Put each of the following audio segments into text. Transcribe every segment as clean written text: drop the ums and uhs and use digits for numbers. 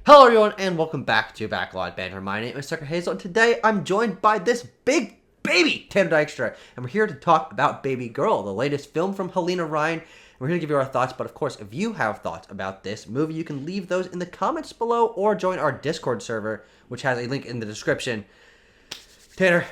Hello everyone, and welcome back to Banter. My name is Tucker Hazel, and today I'm joined by this big baby, Tanner Dykstra, and we're here to talk about Babygirl, the latest film from Halina Reijn. And we're here to give you our thoughts, but of course, if you have thoughts about this movie, you can leave those in the comments below, or join our Discord server, which has a link in the description. Tanner,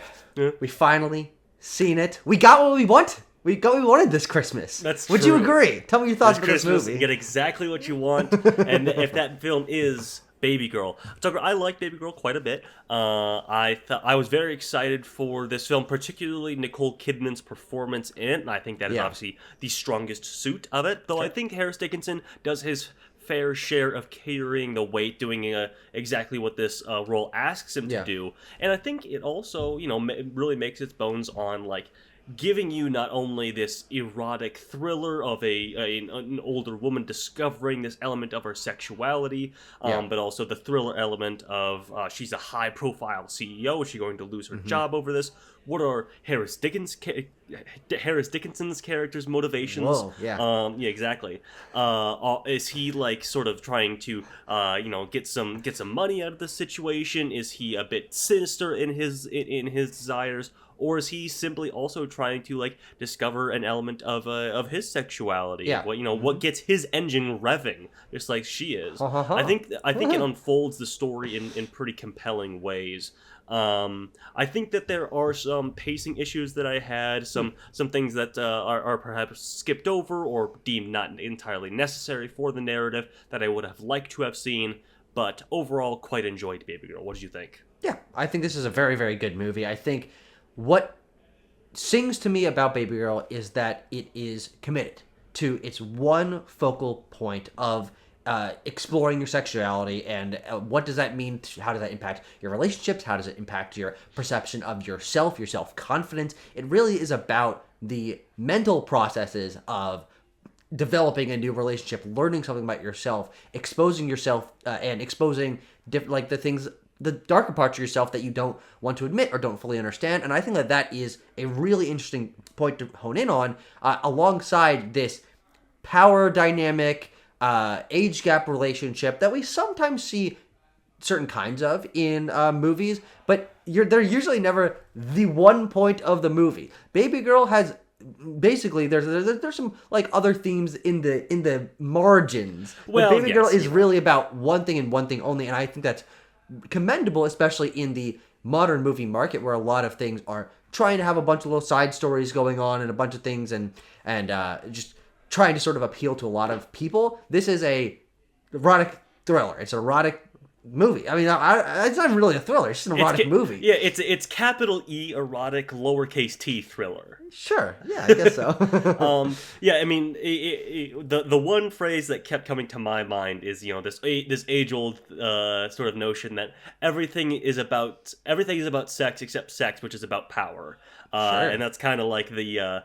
we finally seen it. We got what we want. We got what we wanted this Christmas. That's Would true. you agree? Tell me your thoughts This about this Christmas, movie. You get exactly what you want, and if that film is Babygirl. Tucker, I like Babygirl quite a bit. I was very excited for this film, particularly Nicole Kidman's performance in it, and I think that is obviously the strongest suit of it, though I think Harris Dickinson does his fair share of carrying the weight, doing exactly what this role asks him to do, and I think it also, really makes its bones on, giving you not only this erotic thriller of an older woman discovering this element of her sexuality, but also the thriller element of she's a high-profile CEO. Is she going to lose her job over this? What are Harris Dickinson's character's motivations? Whoa, yeah. Exactly. Is he sort of trying to get some money out of the situation? Is he a bit sinister in his desires? Or is he simply also trying to discover an element of his sexuality? Yeah. What gets his engine revving, just like she is. I think it unfolds the story in pretty compelling ways. I think that there are some pacing issues that I had, some things that are perhaps skipped over or deemed not entirely necessary for the narrative that I would have liked to have seen. But overall, quite enjoyed Babygirl. What did you think? Yeah, I think this is a very, very good movie. I think what sings to me about Babygirl is that it is committed to its one focal point of exploring your sexuality, and what does that mean? How does that impact your relationships? How does it impact your perception of yourself, your self-confidence? It really is about the mental processes of developing a new relationship, learning something about yourself, exposing yourself, and exposing the darker parts of yourself that you don't want to admit or don't fully understand. And I think that is a really interesting point to hone in on, alongside this power dynamic, age gap relationship that we sometimes see certain kinds of in movies, but they're usually never the one point of the movie. Babygirl has basically there's some other themes in the margins. Well, but Babygirl is really about one thing and one thing only, and I think that's commendable, especially in the modern movie market where a lot of things are trying to have a bunch of little side stories going on and a bunch of things and just trying to sort of appeal to a lot of people. This is a erotic thriller. It's an erotic movie. I mean, it's not really a thriller. It's just an erotic movie. Yeah, it's capital E erotic, lowercase t thriller. Sure. Yeah, I guess so. I mean, the one phrase that kept coming to my mind is this age old sort of notion that everything is about sex except sex, which is about power. Sure. And that's kind of like the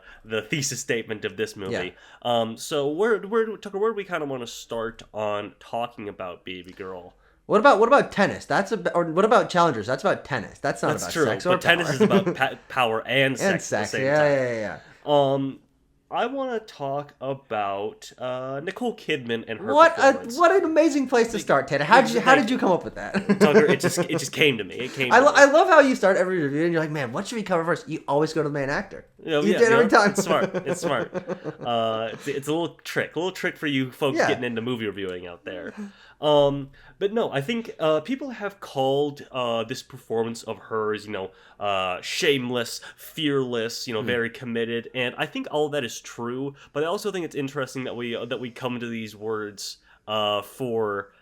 thesis statement of this movie. Yeah. So Tucker, where do we kind of want to start on talking about Babygirl? What about tennis? Or what about challengers? That's about tennis. That's not about sex or but tennis power. is about power and sex at the same time. Yeah. I want to talk about Nicole Kidman and her performance. What an amazing place to start, Tanner. How did you come up with that? Tucker, it just came to me. I love how you start every review and you're like, man, what should we cover first? You always go to the main actor. You did every time. It's smart. It's a little trick for you folks getting into movie reviewing out there. But no, I think people have called this performance of hers, shameless, fearless, very committed, and I think all of that is true. But I also think it's interesting that we come to these words for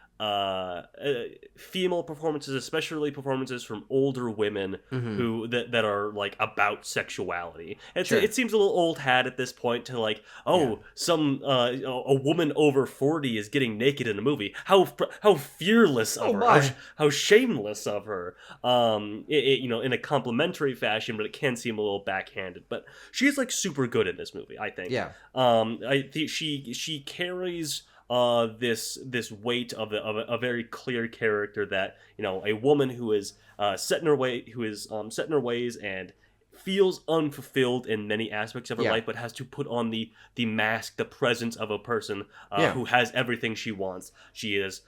female performances, especially performances from older women who that are about sexuality. It seems a little old hat at this point to some a woman over 40 is getting naked in a movie. How fearless of her, how shameless of her. In a complimentary fashion, but it can seem a little backhanded. But she's super good in this movie, I think. Yeah. I think she carries this weight of a very clear character that a woman who is set in her ways and feels unfulfilled in many aspects of her Yeah. life, but has to put on the mask, the presence of a person who has everything she wants. She is,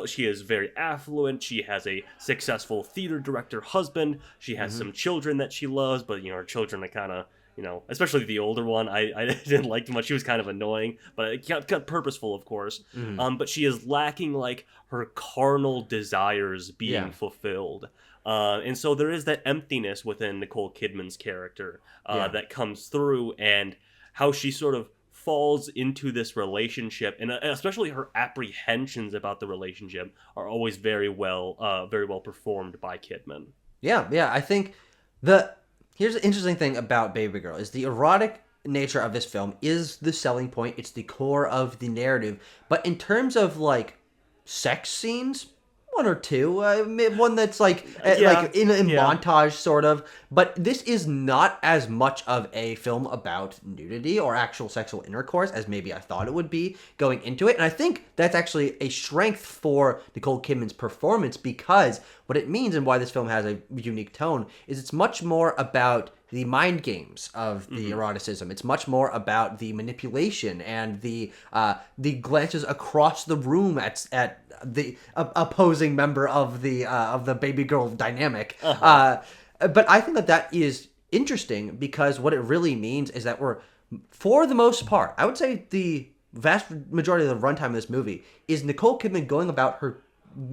she is very affluent. She has a successful theater director husband. She has some children that she loves, but her children are kind of, especially the older one, I didn't like too much. She was kind of annoying, but it got purposeful, of course. But she is lacking like her carnal desires being fulfilled. And so there is that emptiness within Nicole Kidman's character that comes through, and how she sort of falls into this relationship, and especially her apprehensions about the relationship are always very well performed by Kidman. Yeah. I think here's the interesting thing about Babygirl is the erotic nature of this film is the selling point. It's the core of the narrative. But in terms of like sex scenes, one or two, one that's like in montage sort of. But this is not as much of a film about nudity or actual sexual intercourse as maybe I thought it would be going into it. And I think that's actually a strength for Nicole Kidman's performance, because what it means and why this film has a unique tone is it's much more about the mind games of the eroticism. It's much more about the manipulation and the glances across the room at the opposing member of the Babygirl dynamic. But I think that is interesting, because what it really means is that we're, for the most part, I would say the vast majority of the runtime of this movie is Nicole Kidman going about her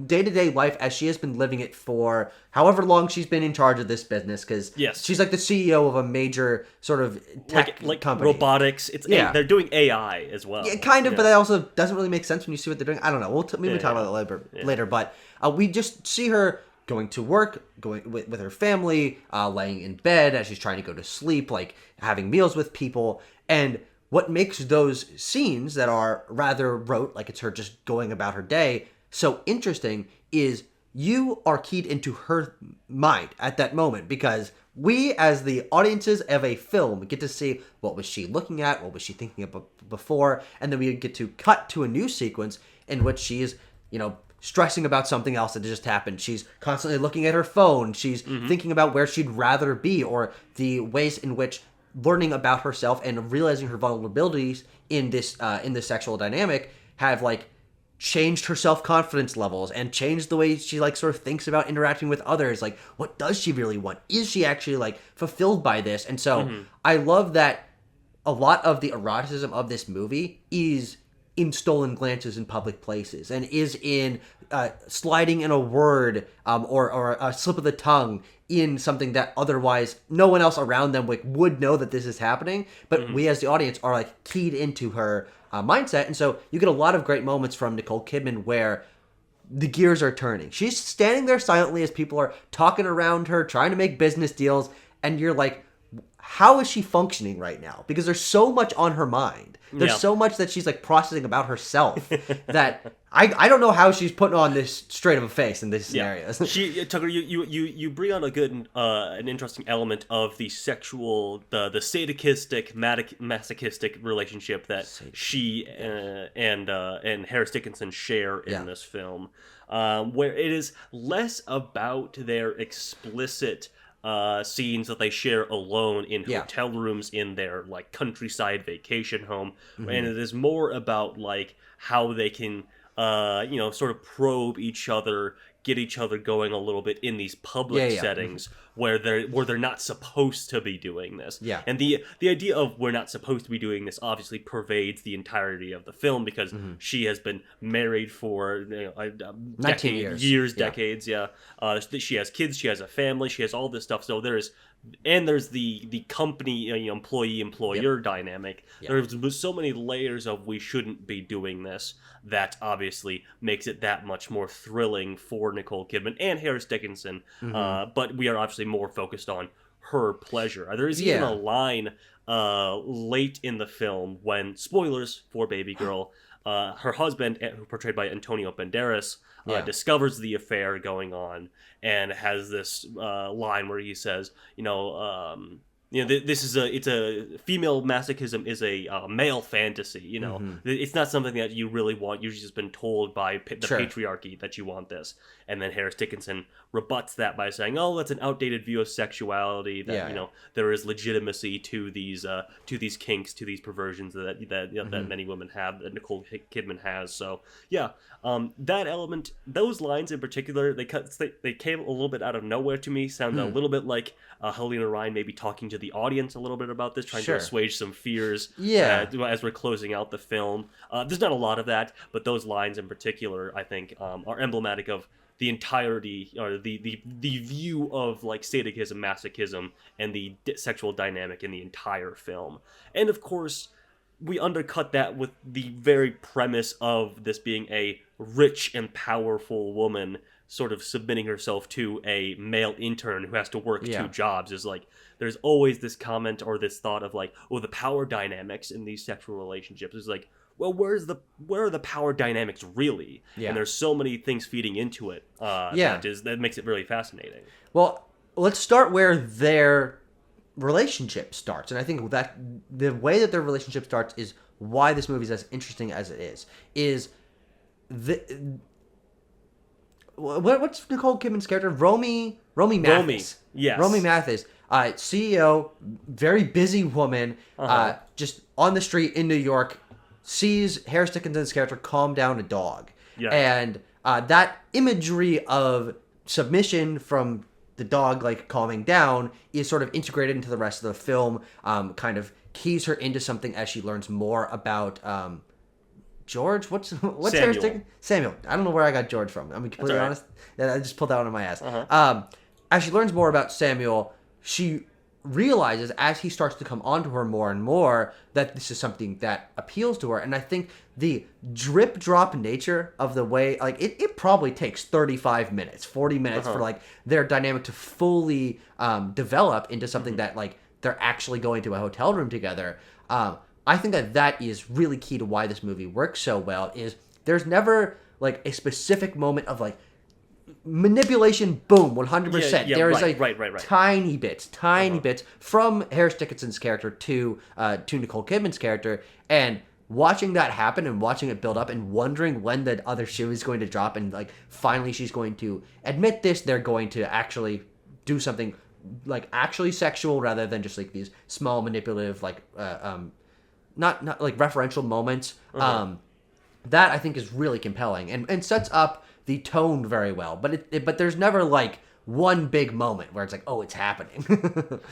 day-to-day life as she has been living it for however long she's been in charge of this business, because she's like the CEO of a major sort of tech company. Robotics. They're doing AI as well. Yeah, kind of, but that also doesn't really make sense when you see what they're doing. I don't know. We'll maybe talk about it later. But we just see her going to work, going with her family, laying in bed as she's trying to go to sleep, like having meals with people. And what makes those scenes that are rather rote, like it's her just going about her day, so interesting is you are keyed into her mind at that moment, because we, as the audiences of a film, get to see what was she looking at, what was she thinking about before, and then we get to cut to a new sequence in which she's, stressing about something else that just happened. She's constantly looking at her phone. She's thinking about where she'd rather be, or the ways in which learning about herself and realizing her vulnerabilities in this sexual dynamic have like changed her self-confidence levels and changed the way she like sort of thinks about interacting with others. Like, what does she really want? Is she actually like fulfilled by this? And so I love that a lot of the eroticism of this movie is in stolen glances in public places, and is in sliding in a word or a slip of the tongue in something that otherwise no one else around them would know that this is happening, but we as the audience are like keyed into her mindset. And so you get a lot of great moments from Nicole Kidman where the gears are turning. She's standing there silently as people are talking around her, trying to make business deals, and you're like, how is she functioning right now? Because there's so much on her mind. There's so much that she's like processing about herself that I don't know how she's putting on this straight of a face in this scenario. Tucker, you bring on a good an interesting element of the sexual, the sadistic, masochistic relationship that she and Harris Dickinson share in this film, where it is less about their explicit scenes that they share alone in hotel rooms in their like countryside vacation home, and it is more about like how they can sort of probe each other, get each other going a little bit in these public settings where they're not supposed to be doing this. And the idea of we're not supposed to be doing this obviously pervades the entirety of the film, because she has been married for 19 years. Decades. She has kids, she has a family, she has all this stuff. So there's the company employee-employer dynamic. There's so many layers of we shouldn't be doing this that obviously makes it that much more thrilling for Nicole Kidman and Harris Dickinson. But we are obviously more focused on her pleasure. There is even a line late in the film when, spoilers for Babygirl, her husband, portrayed by Antonio Banderas, discovers the affair going on and has this line where he says, You know, this is it's a female masochism is a male fantasy. You know, it's not something that you really want. You've just been told by the Sure. patriarchy that you want this, and then Harris Dickinson rebuts that by saying, "Oh, that's an outdated view of sexuality. That Yeah, you know there is legitimacy to these kinks, to these perversions that many women have, that Nicole Kidman has." So yeah, that element, those lines in particular, they came a little bit out of nowhere to me. Sounded a little bit like Halina Reijn maybe talking to the audience a little bit about this, trying Sure. to assuage some fears. Yeah. As we're closing out the film, there's not a lot of that, but those lines in particular, I think, are emblematic of the entirety, or the view of like sadism, masochism, and the sexual dynamic in the entire film. And of course, we undercut that with the very premise of this being a rich and powerful woman sort of submitting herself to a male intern who has to work two jobs. Is like, there's always this comment or this thought of like, oh, the power dynamics in these sexual relationships is like, well, where are the power dynamics really? Yeah. And there's so many things feeding into it. That makes it really fascinating. Well, let's start where their relationship starts, and I think that the way that their relationship starts is why this movie is as interesting as it is. What's Nicole Kidman's character? Romy Mathis. Yes. Romy Mathis, CEO, very busy woman, just on the street in New York, sees Harris Dickinson's character calm down a dog. Yes. And that imagery of submission from the dog, like, calming down is sort of integrated into the rest of the film, kind of keys her into something as she learns more about George. What's Harris Dickinson? Samuel. I don't know where I got George from. I'm completely honest. I just pulled that one on my ass. As she learns more about Samuel, she realizes as he starts to come onto her more and more that this is something that appeals to her. And I think the drip drop nature of the way, like, it probably takes 35 minutes, 40 minutes for like their dynamic to fully develop into something that like they're actually going to a hotel room together. I think that is really key to why this movie works so well. Is there's never like a specific moment of like manipulation, boom, 100%. There is like tiny bits from Harris Dickinson's character to Nicole Kidman's character, and watching that happen and watching it build up and wondering when the other shoe is going to drop and like finally she's going to admit this, they're going to actually do something like actually sexual rather than just like these small manipulative like not like referential moments. That I think is really compelling and sets up the tone very well, but there's never like one big moment where it's like, oh, it's happening.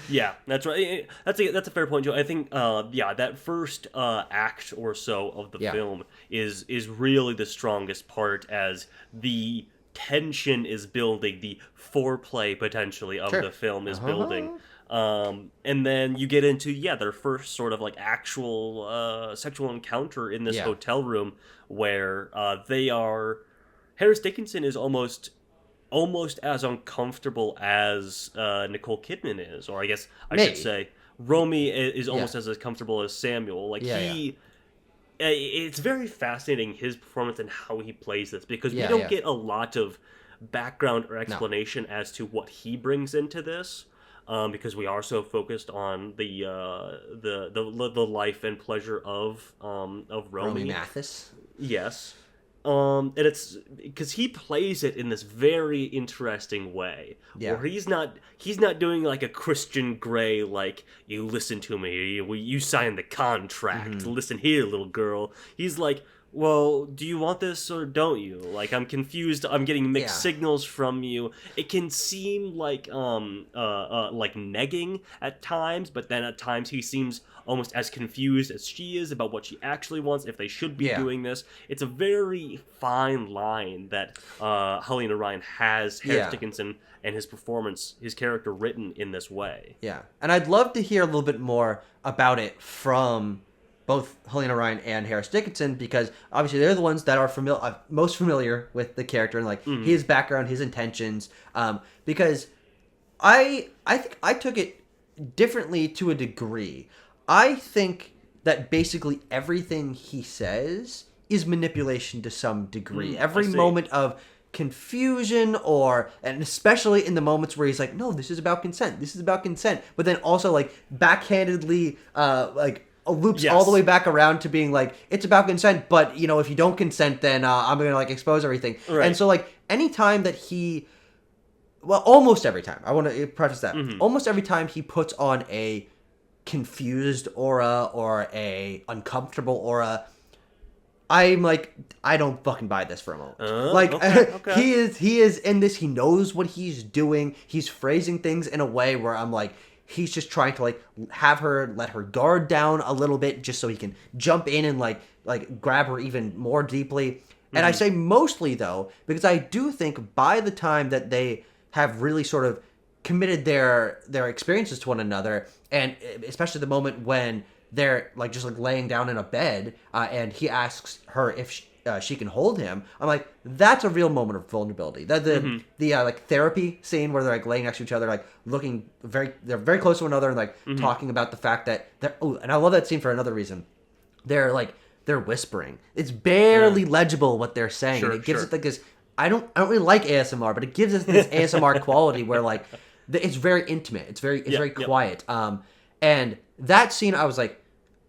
Yeah, that's right. That's a fair point, Joe. I think that first act or so of the film is really the strongest part, as the tension is building, the foreplay potentially of the film is building. And then you get into their first sort of like actual sexual encounter in this hotel room where Harris Dickinson is almost as uncomfortable as Nicole Kidman is, or I guess I should say Romy is almost as comfortable as Samuel. Like it's very fascinating, his performance and how he plays this, because we don't get a lot of background or explanation as to what he brings into this. Because we are so focused on the life and pleasure of Romy Mathis. Yes. And it's because he plays it in this very interesting way, where he's not doing like a Christian Grey, like, you listen to me, you signed the contract, listen here, little girl. He's like, well, do you want this or don't you? Like, I'm confused. I'm getting mixed signals from you. It can seem like negging at times, but then at times he seems almost as confused as she is about what she actually wants, if they should be doing this. It's a very fine line that Halina Reijn has Harris Dickinson and his performance, his character, written in this way. Yeah, and I'd love to hear a little bit more about it from both Halina Reijn and Harris Dickinson, because obviously they're the ones that are most familiar with the character and like his background, his intentions. Because I think I took it differently to a degree. I think that basically everything he says is manipulation to some degree. Every moment of confusion and especially in the moments where he's like, no, this is about consent. This is about consent. But then also like backhandedly loops all the way back around to being like, it's about consent, but you know, if you don't consent, then I'm gonna like expose everything. Right. And so like anytime that almost every time, I want to preface that, almost every time he puts on a confused aura or a uncomfortable aura, I'm like, I don't fucking buy this for a moment. Okay. He is in this. He knows what he's doing. He's phrasing things in a way where I'm like, he's just trying to like have her let her guard down a little bit, just so he can jump in and like grab her even more deeply. And I say mostly though, because I do think by the time that they have really sort of committed their experiences to one another, and especially the moment when they're like just like laying down in a bed, and he asks her if she can hold him. I'm like, that's a real moment of vulnerability. The like therapy scene where they're like laying next to each other, like looking they're very close to one another, and like talking about the fact that and I love that scene for another reason. They're whispering. It's barely legible what they're saying, and it gives it like this. I don't really like ASMR, but it gives us this ASMR quality where like it's very intimate. It's very quiet. And that scene, I was like,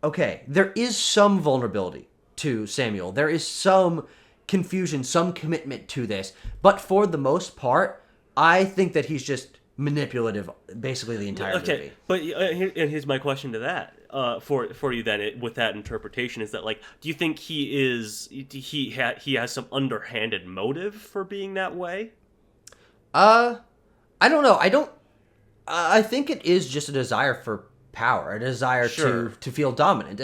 okay, there is some vulnerability to Samuel. There is some confusion, some commitment to this. But for the most part, I think that he's just manipulative basically the entire movie. But here's my question to that. For you then, with that interpretation, is that like, do you think he has some underhanded motive for being that way? I don't know. I think it is just a desire for power, a desire to feel dominant,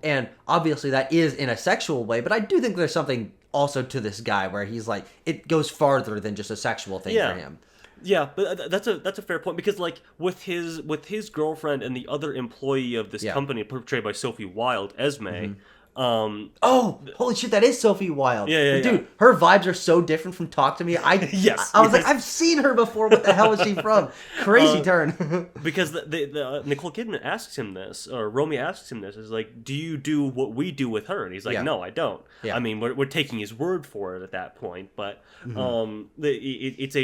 and obviously that is in a sexual way. But I do think there's something also to this guy where he's like, it goes farther than just a sexual thing for him. Yeah, but that's a fair point, because like with his girlfriend and the other employee of this company portrayed by Sophie Wilde, Esme. Holy shit, that is Sophie Wilde. Yeah, dude, her vibes are so different from Talk to Me. I was like, I've seen her before. What the hell is she from? Crazy turn. Because the Nicole Kidman asks him this, or Romy asks him this, is like, do you do what we do with her? And he's like, no, I don't. I mean, we're taking his word for it at that point, but it's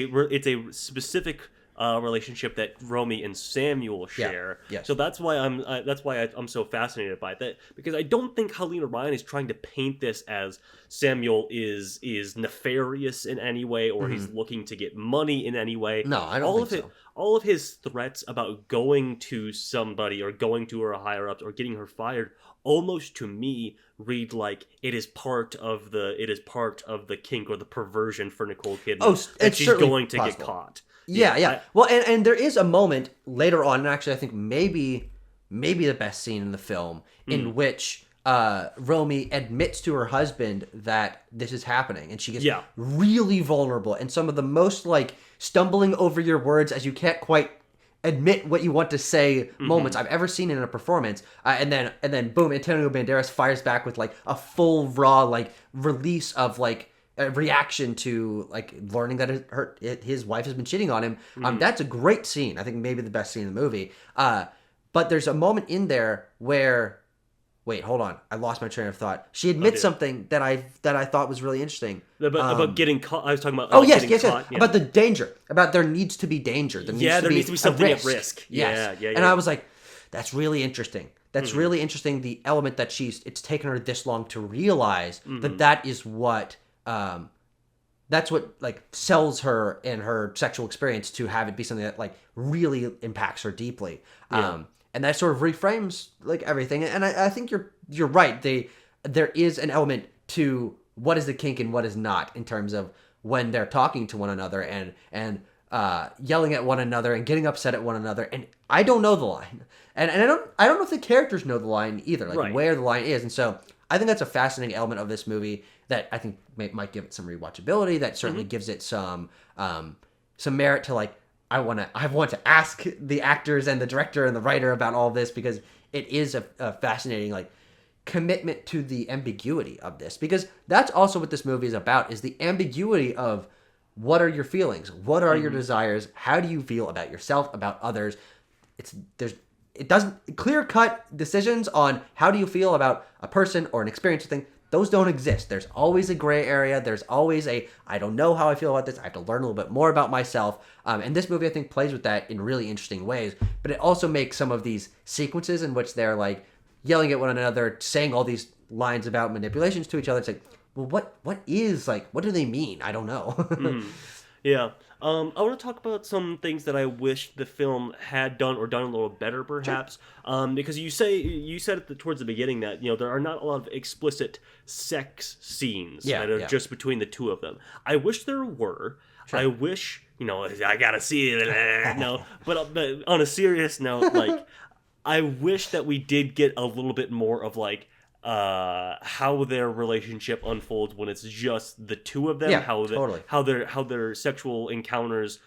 a specific relationship that Romy and Samuel share. So that's why I'm so fascinated by that, because I don't think Halina Reijn is trying to paint this as Samuel is nefarious in any way, or he's looking to get money in any way. No, I don't think so. All of his threats about going to somebody or going to her higher ups or getting her fired, almost to me read like it is part of the kink or the perversion for Nicole Kidman that she's going to get caught. Yeah. Well, and there is a moment later on, and actually I think maybe the best scene in the film, in which Romy admits to her husband that this is happening, and she gets really vulnerable, and some of the most like stumbling over your words as you can't quite admit what you want to say moments I've ever seen in a performance. And then boom, Antonio Banderas fires back with like a full raw like release of like a reaction to like learning that his wife has been cheating on him. That's a great scene. I think maybe the best scene in the movie. But there's a moment in there where, wait, hold on, I lost my train of thought. She admits something that I thought was really interesting about getting caught. I was talking about yes. About the danger. About there needs to be danger. There needs to be something at risk. Yes. Yeah. And I was like, that's really interesting. That's really interesting. The element that it's taken her this long to realize that is what. That's what like sells her in her sexual experience, to have it be something that like really impacts her deeply. And that sort of reframes like everything. And I think you're right. There is an element to what is the kink and what is not, in terms of when they're talking to one another and yelling at one another and getting upset at one another. And I don't know the line, and I don't know if the characters know the line either, like where the line is. And so I think that's a fascinating element of this movie that I think might give it some rewatchability. That certainly gives it some merit to like. I want to ask the actors and the director and the writer about all this, because it is a fascinating like commitment to the ambiguity of this, because that's also what this movie is about, is the ambiguity of what are your feelings, what are your desires, how do you feel about yourself, about others. It doesn't clear cut decisions on how do you feel about a person or an experience or thing those don't exist. There's always a gray area. There's always I don't know how I feel about this. I have to learn a little bit more about myself. And this movie, I think, plays with that in really interesting ways. But it also makes some of these sequences in which they're like yelling at one another, saying all these lines about manipulations to each other. It's like, well, what do they mean? I don't know. Yeah. I want to talk about some things that I wish the film had done or done a little better, perhaps. Sure. Because you said towards the beginning that there are not a lot of explicit sex scenes that are just between the two of them. I wish there were. Sure. I wish I gotta see it. No, but on a serious note, like I wish that we did get a little bit more of like how their relationship unfolds when it's just the two of them, how their sexual encounters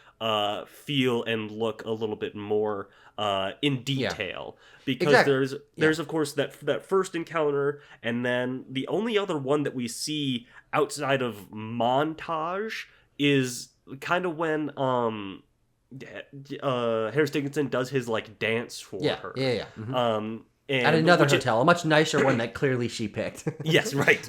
feel and look a little bit more in detail, because there's of course that first encounter, and then the only other one that we see outside of montage is kind of when Harris Dickinson does his like dance for her. Mm-hmm. At another hotel, a much nicer one that clearly she picked. Yes, right.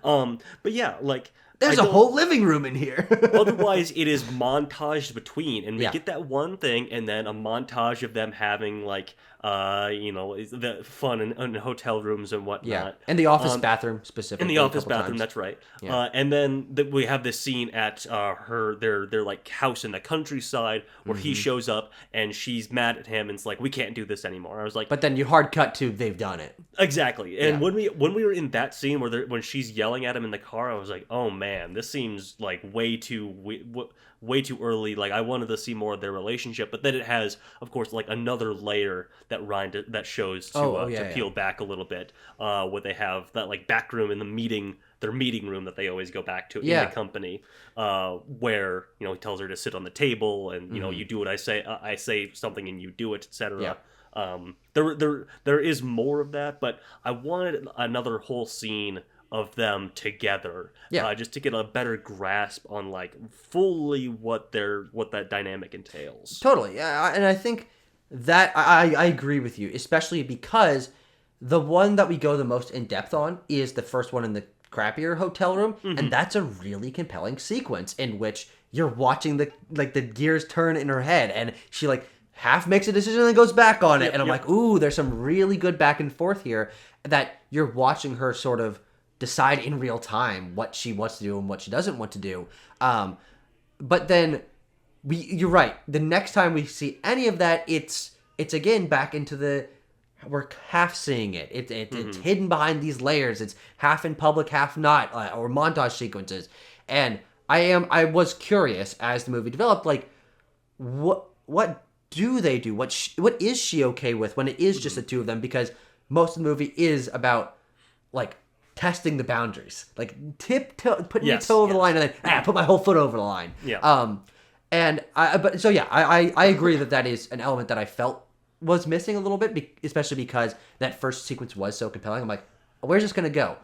But yeah, like there's a whole living room in here. Otherwise, it is montaged between, and we get that one thing, and then a montage of them having like the fun in hotel rooms and whatnot. Yeah, and the office bathroom specifically. In the office bathroom, times. That's right. Yeah. And then we have this scene at their like house in the countryside where he shows up and she's mad at him and it's like, we can't do this anymore. I was like, but then you hard cut to they've done it. Exactly. And when we were in that scene when she's yelling at him in the car, I was like, oh man, this seems like way too early. Like I wanted to see more of their relationship, but then it has, of course, like another layer that shows to peel back a little bit. Where they have that like back room in their meeting room that they always go back to in the company, where he tells her to sit on the table and you do what I say. I say something and you do it, etc. There is more of that, but I wanted another whole scene of them together, just to get a better grasp on like fully what that dynamic entails. Totally, and I think that I agree with you, especially because the one that we go the most in depth on is the first one in the crappier hotel room, and that's a really compelling sequence in which you're watching the gears turn in her head, and she like half makes a decision and then goes back on it, and I'm like, ooh, there's some really good back and forth here that you're watching her sort of decide in real time what she wants to do and what she doesn't want to do. But then you're right. The next time we see any of that, it's again back into we're half seeing it. It's hidden behind these layers. It's half in public, half not, or montage sequences. And I was curious as the movie developed, like what do they do? What is she okay with when it is just the two of them? Because most of the movie is about like testing the boundaries, like putting your toe over the line, and then put my whole foot over the line. And I agree that is an element that I felt was missing a little bit, especially because that first sequence was so compelling. I'm like, where's this gonna go?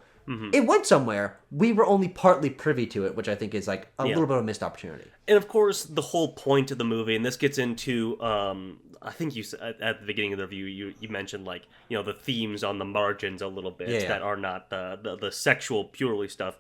It went somewhere. We were only partly privy to it, which I think is like a little bit of a missed opportunity. And of course, the whole point of the movie, and this gets into, I think you at the beginning of the review, you mentioned like the themes on the margins a little bit that are not the sexual purely stuff.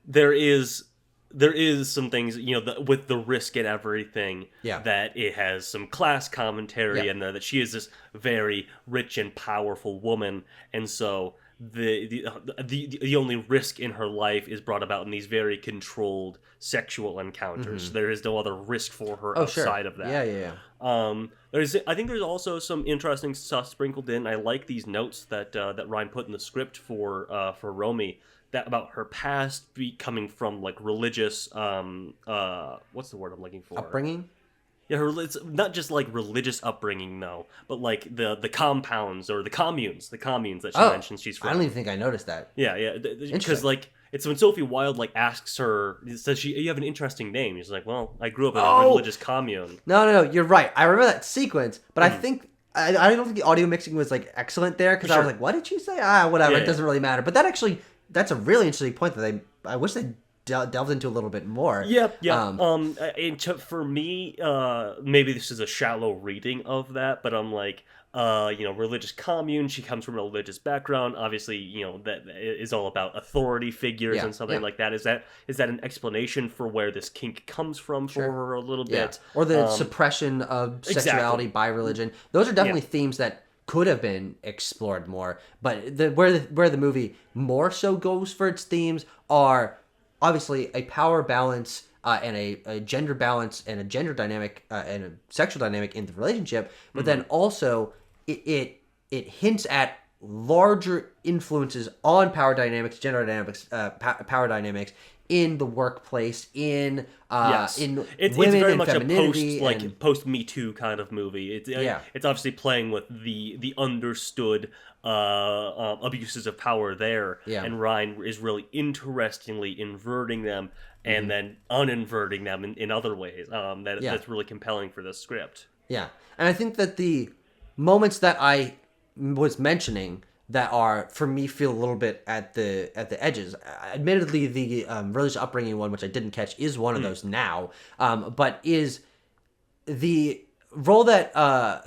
There is some things with the risk and everything that it has some class commentary in there, that she is this very rich and powerful woman, and so the only risk in her life is brought about in these very controlled sexual encounters. There is no other risk for her outside of that. I think there's also some interesting stuff sprinkled in. I like these notes that Reijn put in the script for Romy, that about her past coming from like religious what's the word I'm looking for? Upbringing? Yeah, it's not just like religious upbringing, no, but like the compounds or the communes that she mentions she's from. I don't even think I noticed that. Yeah, because like it's when Sophie Wilde like asks her, says you have an interesting name. She's like, well, I grew up in a religious commune. No, you're right. I remember that sequence, but I think I don't think the audio mixing was like excellent there, because I was like, what did she say? Whatever, it doesn't really matter. But that's a really interesting point that I wish they delved into a little bit more. For me, maybe this is a shallow reading of that, but I'm like, religious commune. She comes from a religious background. Obviously, that is all about authority figures and something like that. Is that an explanation for where this kink comes from for her a little bit? Or the suppression of sexuality by religion. Those are definitely themes that could have been explored more. But where the movie more so goes for its themes are obviously a power balance and a gender balance and a gender dynamic and a sexual dynamic in the relationship, but then also it hints at larger influences on power dynamics, gender dynamics, power dynamics in the workplace, in it's women very and much femininity, a post Me Too kind of movie. It's obviously playing with the understood abuses of power there, and Reijn is really interestingly inverting them and then uninverting them in other ways. That's really compelling for this script. Yeah, and I think that the moments that I was mentioning that are, for me, feel a little bit at the edges. Admittedly, the religious upbringing one, which I didn't catch, is one of those now. But is the role that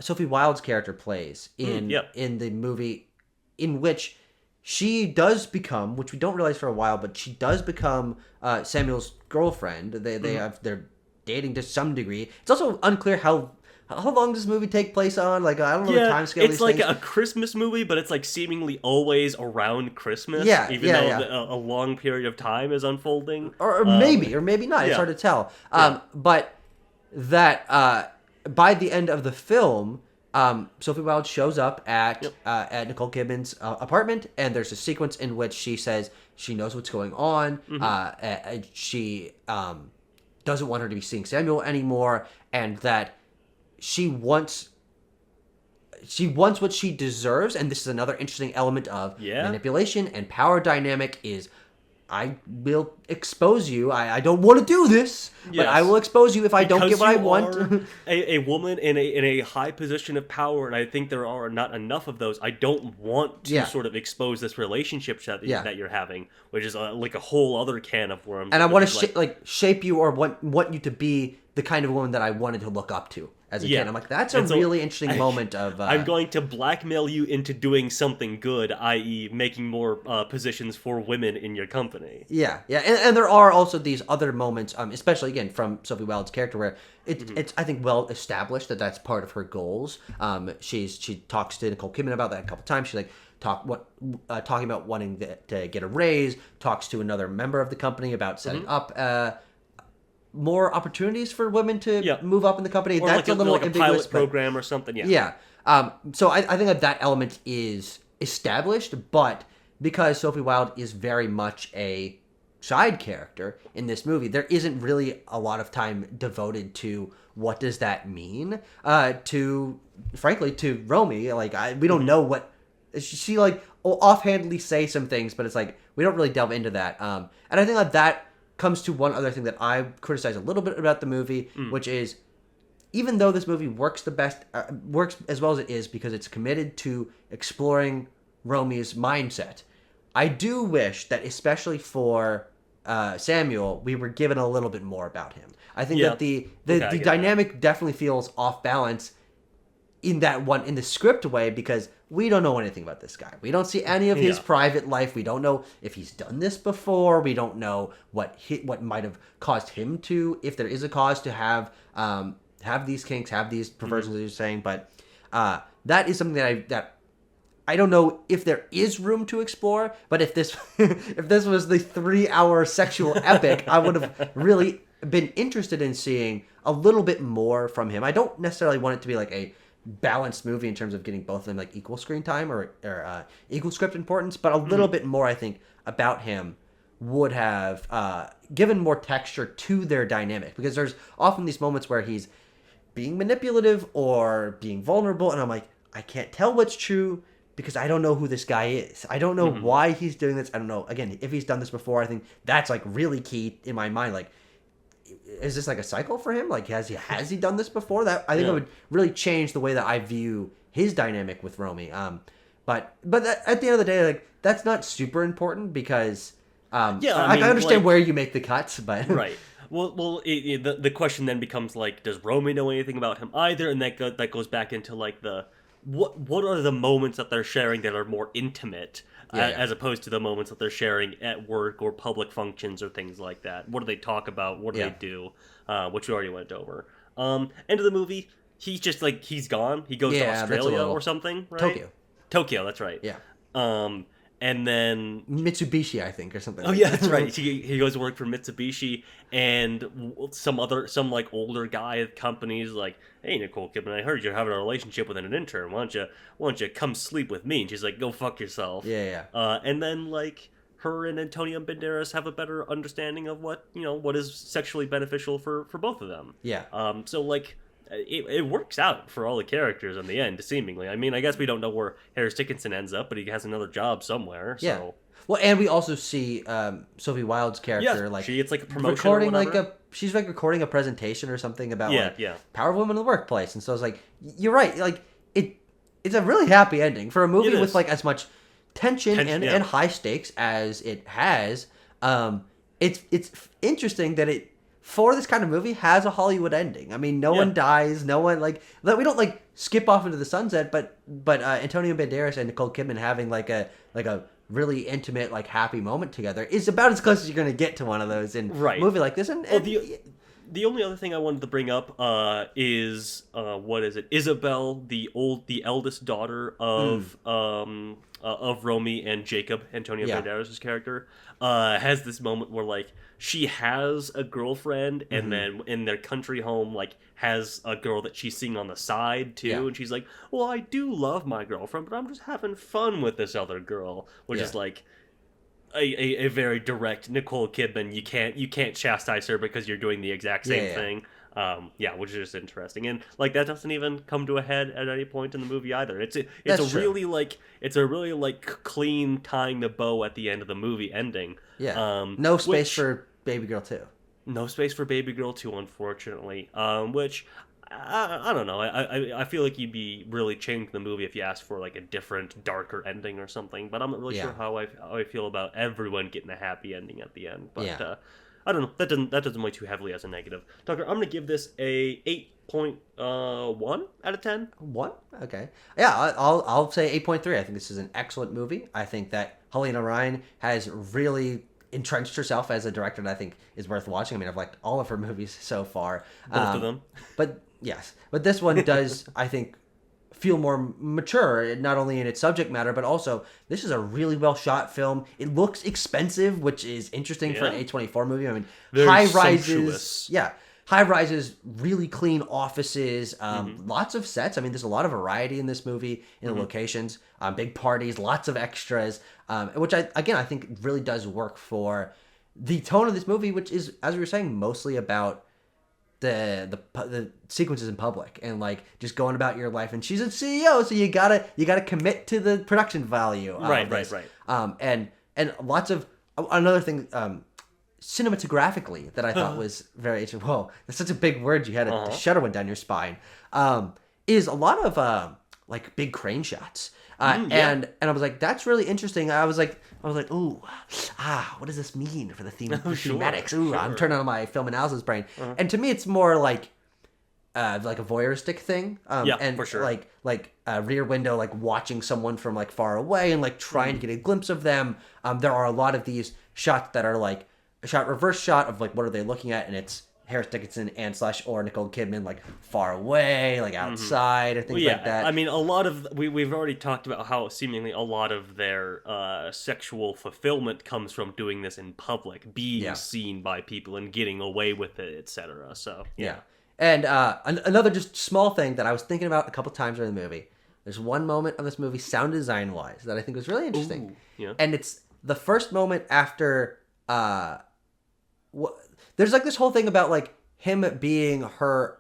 Sophie Wilde's character plays in the movie, in which she does become, which we don't realize for a while, but she does become Samuel's girlfriend. They're dating to some degree. It's also unclear how long does this movie take place on? Like, I don't know the time scale. It's like a Christmas movie, but it's like seemingly always around Christmas. Even though a long period of time is unfolding. Or maybe not. It's hard to tell. But that by the end of the film, Sophie Wilde shows up at Nicole Kidman's apartment, and there's a sequence in which she says she knows what's going on. She doesn't want her to be seeing Samuel anymore, and that she wants what she deserves. And this is another interesting element of manipulation and power dynamic is, I will expose you. I don't want to do this, but I will expose you if I don't get what I want. a woman in a high position of power, and I think there are not enough of those. I don't want to sort of expose this relationship that you're having, which is like a whole other can of worms. And I want to shape you, or want you to be the kind of woman that I wanted to look up to as a kid. I'm like, that's a really interesting moment of... I'm going to blackmail you into doing something good, i.e. making more positions for women in your company. Yeah. And there are also these other moments, especially, again, from Sophie Wilde's character, where it's, I think, well established that that's part of her goals. She talks to Nicole Kidman about that a couple times. She's like, talking about wanting to get a raise, talks to another member of the company about setting up... more opportunities for women to move up in the company. Or that's a little ambiguous, pilot program or something. So I think that element is established, but because Sophie Wilde is very much a side character in this movie, there isn't really a lot of time devoted to what does that mean to Romy. Like, we don't know what she like offhandedly say some things, but it's like we don't really delve into that. And I think that comes to one other thing that I criticize a little bit about the movie, which is, even though this movie works as well as it is because it's committed to exploring Romy's mindset, I do wish that, especially for Samuel, we were given a little bit more about him. I think that the dynamic definitely feels off balance in the script way, because we don't know anything about this guy. We don't see any of his private life. We don't know if he's done this before. We don't know what might have caused him to, if there is a cause to have these kinks, have these perversions, as you're saying. But that is something that I don't know if there is room to explore. But if this was the 3-hour sexual epic, I would have really been interested in seeing a little bit more from him. I don't necessarily want it to be like a balanced movie in terms of getting both of them like equal screen time or equal script importance, but a little bit more, I think, about him would have given more texture to their dynamic, because there's often these moments where he's being manipulative or being vulnerable, and I'm like, I can't tell what's true because I don't know who this guy is. I don't know why he's doing this. I don't know, again, if he's done this before. I think that's like really key in my mind. Like, is this like a cycle for him? Like, has he done this before? That I think it would really change the way that I view his dynamic with Romy. But at the end of the day, like, that's not super important, because I understand like, where you make the cuts, but right. Well, the question then becomes like, does Romy know anything about him either? And that goes back into like the what are the moments that they're sharing that are more intimate, as opposed to the moments that they're sharing at work or public functions or things like that. What do they talk about? What do they do? Which we already went over. End of the movie, he's just like, he's gone. He goes to Australia or something, right? Tokyo, that's right. Yeah. And then Mitsubishi, I think, or something. Oh, yeah, that's right. He goes to work for Mitsubishi, and some like older guy at the company is like, "Hey, Nicole Kidman, I heard you're having a relationship with an intern. Why don't you come sleep with me?" And she's like, "Go fuck yourself." Yeah. And then like her and Antonio Banderas have a better understanding of what is sexually beneficial for both of them. Yeah. So like. It works out for all the characters in the end, seemingly. I mean, I guess we don't know where Harris Dickinson ends up, but he has another job somewhere. So. Yeah. Well, and we also see Sophie Wilde's character it's like a promotion recording she's like recording a presentation or something about power of women in the workplace, and so it's like, you're right, like it's a really happy ending for a movie with like as much tension and high stakes as it has. It's interesting that it, for this kind of movie, has a Hollywood ending. I mean, no one dies, no one we don't like skip off into the sunset, but Antonio Banderas and Nicole Kidman having like a really intimate, like, happy moment together is about as close as you're gonna get to one of those in a movie like this. And the only other thing I wanted to bring up is what is it? Isabel, the eldest daughter of Romy and Jacob, Antonio Banderas' character, has this moment where like she has a girlfriend, and then in their country home, like, has a girl that she's seeing on the side too, and she's like, "Well, I do love my girlfriend, but I'm just having fun with this other girl," which is like a very direct Nicole Kidman. You can't chastise her because you're doing the exact same thing. Which is just interesting, and like that doesn't even come to a head at any point in the movie either. It's a really clean tying the bow at the end of the movie ending. No space for Babygirl 2. No space for Babygirl 2, unfortunately. Which I don't know. I feel like you'd be really changing the movie if you asked for like a different, darker ending or something. But I'm not really sure how I feel about everyone getting a happy ending at the end. But I don't know. That doesn't weigh too heavily as a negative. Tucker, I'm gonna give this a 8.1 out of 10. 1? Okay. Yeah, I'll say 8.3. I think this is an excellent movie. I think that Halina Reijn has really entrenched herself as a director that I think is worth watching. I mean, I've liked all of her movies so far. Both of them. But this one does, I think, feel more mature, not only in its subject matter, but also this is a really well shot film. It looks expensive, which is interesting for an A24 movie. I mean, high rises, really clean offices, lots of sets. I mean, there's a lot of variety in this movie, in the locations, big parties, lots of extras, which I think really does work for the tone of this movie, which is, as we were saying, mostly about the sequences in public and like just going about your life. And she's a CEO, so you gotta commit to the production value. Right. And lots of another thing. Cinematographically that I thought was very interesting. Whoa, that's such a big word. You had a shudder went down your spine. Is a lot of like big crane shots. And I was like, that's really interesting. I was like, ooh, what does this mean for the theme thematics? Ooh, I'm turning on my film analysis brain. And to me, it's more like a voyeuristic thing. And for sure. Like a rear window, like watching someone from like far away and like trying to get a glimpse of them. There are a lot of these shots that are like a reverse shot of like what are they looking at, and it's Harris Dickinson and / or Nicole Kidman like far away, like outside or things like that. I mean, a lot of we've already talked about how seemingly a lot of their sexual fulfillment comes from doing this in public, being seen by people and getting away with it, etc. So and another just small thing that I was thinking about a couple times during the movie. There's one moment of this movie, sound design wise, that I think was really interesting. And it's the first moment after. There's like this whole thing about like him being her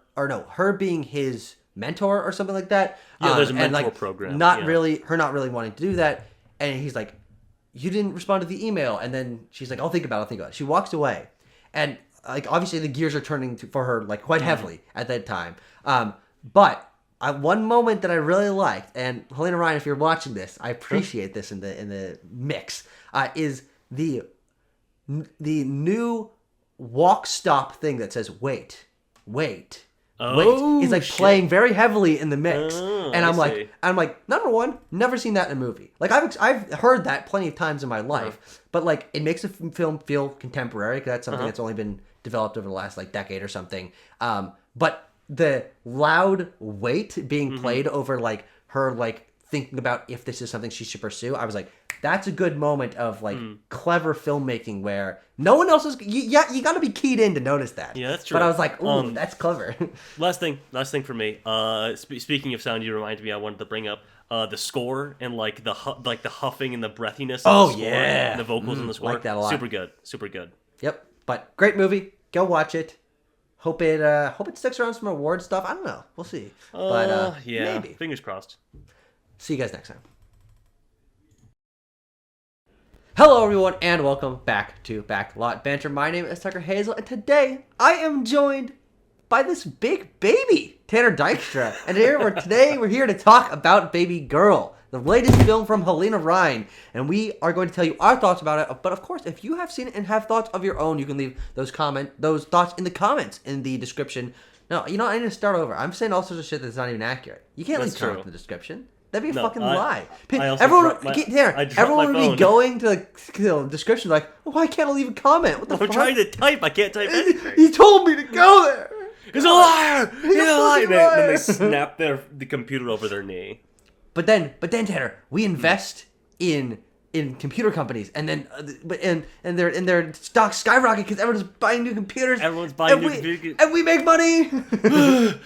being his mentor or something like that. There's a mentor and, like, program. Not really wanting to do that, and he's like, "You didn't respond to the email," and then she's like, I'll think about it. She walks away, and like obviously the gears are turning for her like quite heavily at that time. But one moment that I really liked, and Halina Reijn, if you're watching this, I appreciate this in the mix, is the new walk stop thing that says wait. weight is like shit. playing very heavily in the mix, and I I'm see. like, number one, never seen that in a movie. Like I've heard that plenty of times in my life, but like it makes a film feel contemporary because that's something that's only been developed over the last like decade or something. But the loud weight being played over like her like thinking about if this is something she should pursue, I was like, that's a good moment of like clever filmmaking where no one else is. You got to be keyed in to notice that. Yeah, that's true. But I was like, ooh, that's clever. Last thing for me. Speaking of sound, you reminded me. I wanted to bring up the score and like the huffing and the breathiness. Of the score, and the vocals in the score. Like that a lot. Super good. Yep. But great movie. Go watch it. Hope it sticks around some award stuff. I don't know. We'll see. But yeah, maybe. Fingers crossed. See you guys next time. Hello, everyone, and welcome back to Backlot Banter. My name is Tucker Hazel, and today I am joined by this big baby, Tanner Dykstra. And today we're here to talk about Babygirl, the latest film from Halina Reijn. And we are going to tell you our thoughts about it. But of course, if you have seen it and have thoughts of your own, you can leave those thoughts in the comments in the description. No, you know, I need to start over. I'm saying all sorts of shit that's not even accurate. You can't leave comments in the description. That'd be a fucking lie. Everyone would be going to the description like, why can't I leave a comment? What the fuck? I'm trying to type. I can't type anything. He told me to go there. He's a liar. He's a liar. Then they snap the computer over their knee. But then, Tanner, we invest in computer companies, and then and their stocks skyrocket because everyone's buying new computers. Everyone's buying new computers, and we make money. I don't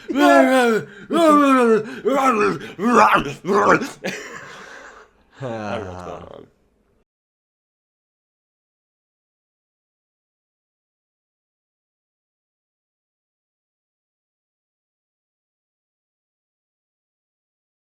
know what's going on.